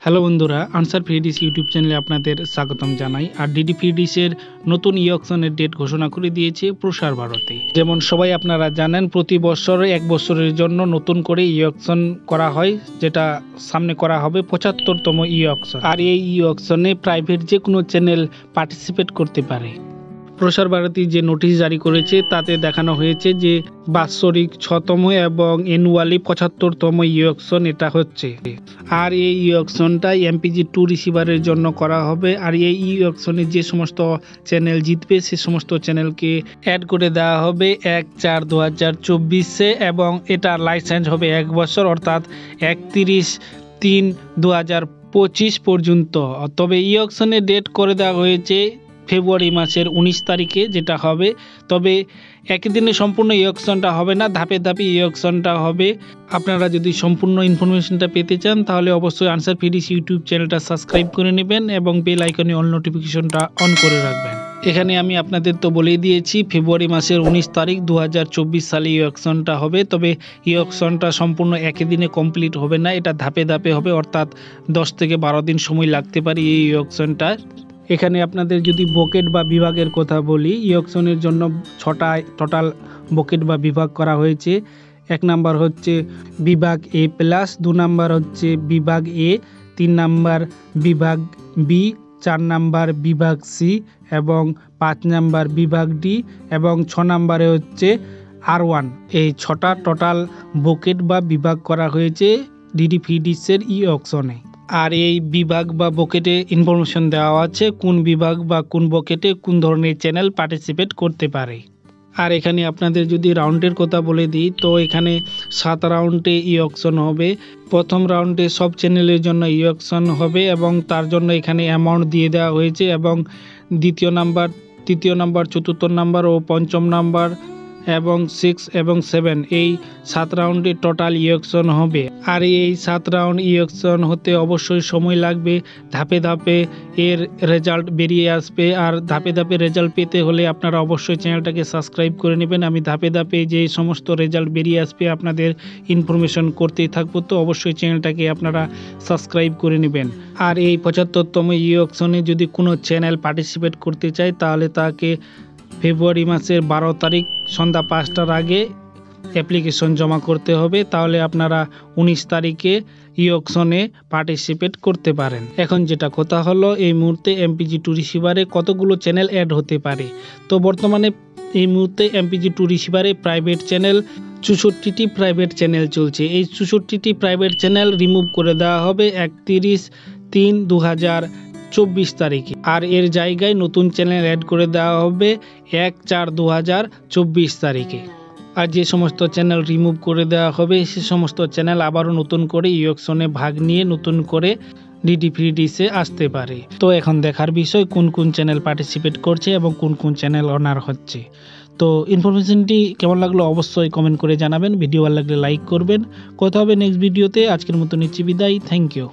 Hello বন্ধুরা, answer ফ্রিডিশ YouTube চ্যানেলে আপনাদের স্বাগতম জানাই। আর ডিডি ফ্রিডিশের নতুন অকশনের ডেট ঘোষণা করে দিয়েছে প্রসার ভারতে। যেমন সবাই আপনারা জানেন, প্রতি বছর এক বছরের জন্য নতুন করে অকশন করা হয়, যেটা সামনে করা হবে 75তম অকশন। আর এই অকশনে প্রাইভেট যে কোনো চ্যানেল পার্টিসিপেট করতে পারে। প্রসার ভারতী যে নোটিশ জারি করেছে তাতে দেখানো হয়েছে যে বাৎসরিক 6তম এবং অ্যানুয়ালি 75তম অকশন এটা হচ্ছে। আর এই অকশনটা MPG2 রিসিভারের জন্য করা হবে। আর এই অকশনে যে সমস্ত চ্যানেল জিতবে সে সমস্ত চ্যানেলকে অ্যাড করে দেওয়া হবে 1/4/2024 এবং এটা লাইসেন্স হবে 1 বছর, অর্থাৎ 31/3/2025 পর্যন্ত। তবে এই অকশনের ডেট করে দেওয়া হয়েছে ফেব্রুয়ারি মাসের 19 তারিখে, যেটা হবে। তবে একই দিনে সম্পূর্ণ অকশনটা হবে না, ধাপে ধাপে অকশনটা হবে। আপনারা যদি সম্পূর্ণ ইনফরমেশনটা পেতে চান তাহলে অবশ্যই আনসার ফ্রিডিশ ইউটিউব চ্যানেলটা সাবস্ক্রাইব করে নেবেন এবং বেল আইকনে অল নোটিফিকেশনটা অন করে রাখবেন। এখানে আমি আপনাদের তো বলেই দিয়েছি ফেব্রুয়ারি মাসের 19 তারিখ 2024 সালে অকশনটা হবে। তবে অকশনটা সম্পূর্ণ একই দিনে কমপ্লিট হবে না, এটা ধাপে ধাপে হবে, অর্থাৎ 10 থেকে 12 দিন সময় লাগতে পারে এই অকশনটা। এখানে আপনাদের যদি বকেট বা বিভাগের কথা বলি, অকশনের জন্য 6টা টোটাল বকেট বা বিভাগ করা হয়েছে। 1 নাম্বার হচ্ছে বিভাগ A+, 2 নাম্বার হচ্ছে বিভাগ A, 3 নাম্বার বিভাগ B, 4 নাম্বার বিভাগ C এবং 5 নাম্বার বিভাগ D এবং 6 নাম্বারে হচ্ছে R1। এই 6টা টোটাল বকেট বা বিভাগ করা হয়েছে ডিডি ফ্রিডিশের অকশনে। আর এই বিভাগ বা বকেটে ইনফরমেশন দেওয়া আছে কোন বিভাগ বা কোন বকেটে কোন ধরনের চ্যানেল পার্টিসিপেট করতে পারে। আর এখানে আপনাদের যদি রাউন্ডের কথা বলে দিই, তো এখানে 7 রাউন্ডে অকশন হবে। প্রথম রাউন্ডে সব চ্যানেলের জন্য অকশন হবে এবং তার জন্য এখানে অ্যামাউন্ট দিয়ে দেওয়া হয়েছে। এবং দ্বিতীয় নাম্বার, তৃতীয় নাম্বার, চতুর্থ নাম্বার ও পঞ্চম নাম্বার এবং 6 এবং 7 এই 7 রাউন্ডে টোটাল অকশন হবে। আর এই 7 রাউন্ড অকশন হতে অবশ্যই সময় লাগবে, ধাপে ধাপে এর রেজাল্ট বেরিয়ে আসবে। আর ধাপে ধাপে রেজাল্ট পেতে হলে আপনারা অবশ্যই চ্যানেলটাকে সাবস্ক্রাইব করে নেবেন। আমি ধাপে ধাপে যে সমস্ত রেজাল্ট বেরিয়ে আসবে আপনাদের ইনফরমেশন করতেই থাকবো, তো অবশ্যই চ্যানেলটাকে আপনারা সাবস্ক্রাইব করে নেবেন। আর এই 75তম অকশনে যদি কোনো চ্যানেল পার্টিসিপেট করতে চায় তাহলে তাকে ফেব্রুয়ারি মাসের 12 তারিখ সন্ধ্যা 5টার আগে অ্যাপ্লিকেশন জমা করতে হবে, তাহলে আপনারা 19 তারিখে অকশনে পার্টিসিপেট করতে পারেন। এখন যেটা কথা হলো, এই মুহূর্তে MPG2 রিসিভারে কতগুলো চ্যানেল অ্যাড হতে পারে। তো বর্তমানে এই মুহূর্তে MPG2 রিসিভারে প্রাইভেট চ্যানেল 64টি প্রাইভেট চ্যানেল চলছে। এই 64টি প্রাইভেট চ্যানেল রিমুভ করে দেওয়া হবে 31/3/2024 তারিখে। আর এর জায়গায় নতুন চ্যানেল অ্যাড করে দেওয়া হবে 1/4/2024 তারিখে। আর যে সমস্ত চ্যানেল রিমুভ করে দেওয়া হবে সে সমস্ত চ্যানেল আবারও নতুন করে অকশনে ভাগ নিয়ে নতুন করে ডিডি ফ্রিডিশে আসতে পারে। তো এখন দেখার বিষয় কোন কোন চ্যানেল পার্টিসিপেট করছে এবং কোন কোন চ্যানেল অনার হচ্ছে। তো ইনফরমেশনটি কেমন লাগলো অবশ্যই কমেন্ট করে জানাবেন। ভিডিও ভালো লাগলে লাইক করবেন। কথা হবে নেক্সট ভিডিওতে। আজকের মতো নিচ্ছি বিদায়। Thank you.